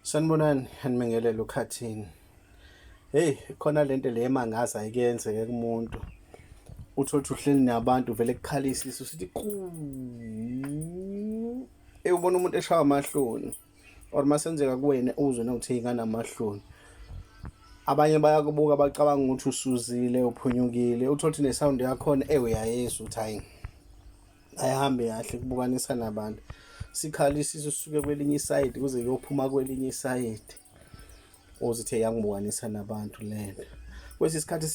Sanibonani, animengelelo ukhathini. Hey, khona lento le emangaza ayikenzeke kumuntu. Uthothi uhleli nabantu vele kukhalisa isu sithi ubona umuntu eshaya amahloni or masenzeka kuwena uzwe nawuthi nganamahloni. Abanye bayakubuka bacabanga ukuthi usuzile uphunyukile. Uthothi nesound yakhona uyayezwa uthi hayi ayihambe kahle kubukanisa nabantu. Sikhalisa isu sisuke kwelinye iside kuze kuyophuma kwelinye iside. Ozithe yangibukanisa nabantu lento kwesisikhathi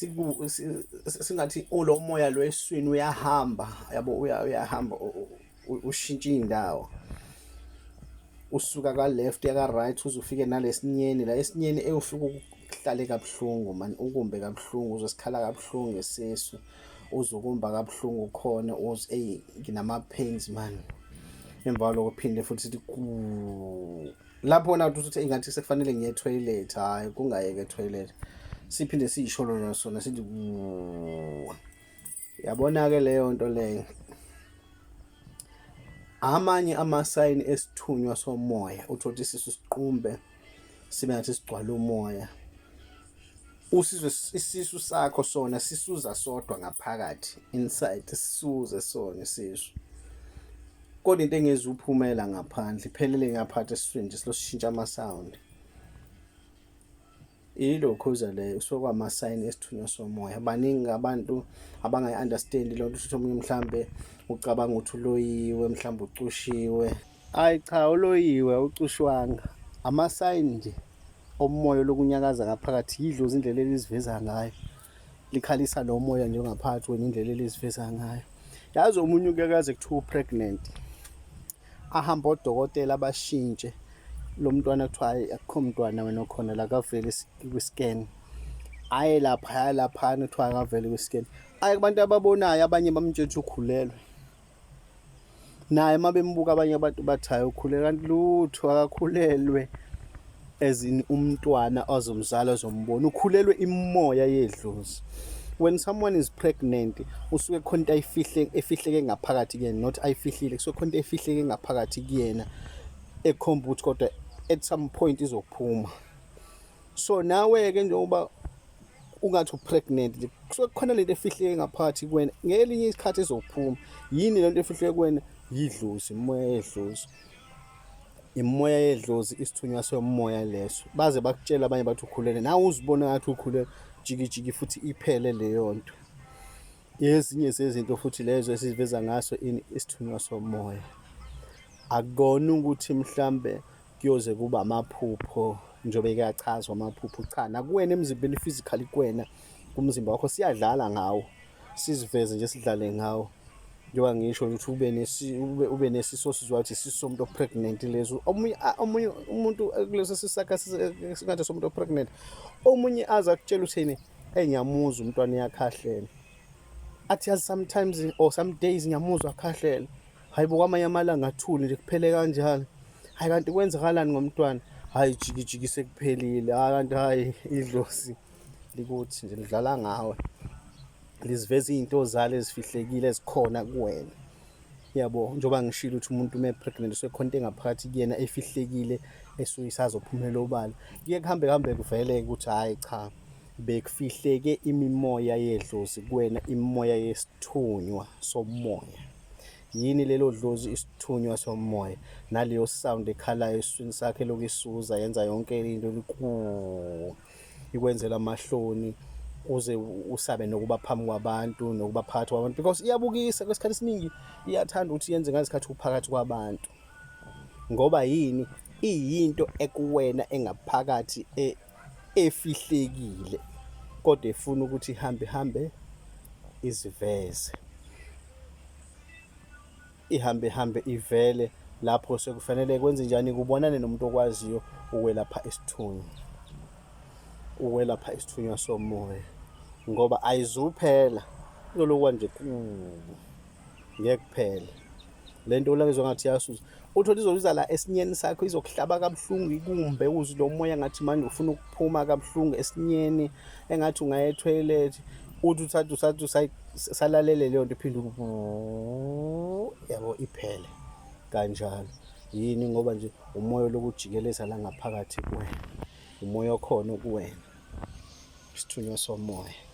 singathi lo moya lo eswini uyahamba yabo uyahamba ushintsha indawo usuka ka left ya ka right uzufike nalesinyeni la esinyeni eyofika ukuhlale kabuhlungu man ukumbe kabuhlungu uzosikhala kabuhlungu ngesisu uzokumba kabuhlungu khona nginama pains man emva lokuphinde futhi sithi lapho na uthi ingathi sekufanele ngiye toilet hayi kungayeke toilet siphinde siyisholo nasona sithi yabona ke leyo nto leyo amanye ama-sign esithunywa somoya uthothi isisu siqumbe sibe ngathi sigcwala umoya usizwe isisu sakho sona sisuza sodwa ngaphakathi inside sisuze sona isisu kodwa into engezuphumela ngaphandle iphelele ngaphathi esiswini nje siloshintsha ama-sound ilokhuza leyo sokwama-sign esithunywa somoya baningi abantu abangayi-understand lo nto ukuthi omunye mhlambe ucabanga ukuthi uloyiwe mhlambe ucushiwe hayi cha uloyiwe ucushwanga ama-sign nje omoya lokunyakaza ngaphakathi yidlozi indlela eliziveza ngayo likhalisa lo moya nje ngaphakathi wena indlela eliziveza ngayo yazi omunye ukekaze kuthiwa pregnant ahamba odokotela abashintshe lo mntwana kuthiwa akukho mntwana wena okhona la kavele kwi-scan aye lapha kuthiwa akavele kwi-scan aye kubantu ababonayo abanye bamtshela ukhulelwe naye mabembuka abanye abantu bathi hayi ukhulelwe kanti lutho akakhulelwe ezini umntwana ozomzala ozombona ukhulelwe imoya yedlozi. When someone is pregnant usuke khona efihleke ngaphakathi kuyena not ayifihlile kusuke khona efihleke ngaphakathi kuyena ekhomba ukuthi kodwa at some point izophuma. So nawe ke njengoba ungathi pregnant kusuke khona lento efihleke ngaphakathi kuwena ngelinye isikhathi izophuma. Yini lento efihleke kuwena? Yidlozi, imoya yedlozi isithunywa somoya leso baze bakutshela abanye bathi ukhulelwe nawe uzibona ngathi ukhulelwe jiki futhi iphele leyo nto. Ezinye zezinto futhi lezo esiveza ngaso isithunywa somoya akukona ukuthi mhlambe kuyoze kuba amaphupho njobe kuyachazwa amaphupho cha nakuwena emzimbeni physically kuwena kumzimba wakho siyadlala ngawo siziveze nje sidlale ngawo njengoba ngisho ukuthi ube nesiso sizwa ukuthi isiso somuntu pregnant lezo omunye umuntu kuleso sisakha singathi somuntu pregnant omunye aza kutshela uthini ngiyamuzwa umntwana yakhahlela athi yazi sometimes or some days ngiyamuzwa akhahlela hayibo kwamanye amalanga athuli nje kuphele kanjalo hayi kanti kwenzakalani ngomntwana hayi jiki sekuphelile kanti hayi idlozi likuthi nje lidlala ngawe liziveza izinto zalo ezifihlekile ezikhona kuwena yabo njoba ngishilo ukuthi umuntu uma pregnant sekhonto engaphakathi kuyena efihlekile esuyisazophumela obala kuye kuhambe kuvele ukuthi hayi cha bekufihleke imimoya yedlozi kuwena imimoya yesithunywa somoya. Yini lelo dlozi isithunywa somoya naleyo sound ekhalayo eswini sakhe lokisuza yenza yonke into ikwenzela amahloni uze usabe nokuba phambi kwabantu nokuba phakathi kwabantu because iyabukisa kwesikhathi esiningi iyathanda ukuthi yenze ngasikhathi uphakathi kwabantu ngoba yini iyinto ekuwena engaphakathi efihlekile kodwa efuna ukuthi ihambe iziveze ihambe ivele lapho sekufanele kwenze njani kubonane nomuntu okwaziyo ukwelapha isithunywa somoya ngoba ayizuphela izolokwa nje ngeke kuphela lento olangizwa ngathi yasuza uthola izoluza la esinyeni sakho izokuhlaba kabuhlungu ikumbe uzwe lo moya ngathi manje ufuna ukuphuma kabuhlungu esinyeni engathi ungaya etoilet uthi uthatha salalele leyo nto iphinde yabo iphele kanjalo Yini? Ngoba nje umoya lokujikeleza la ngaphakathi kuwena, umoya okhona kuwena, isithunywa somoya.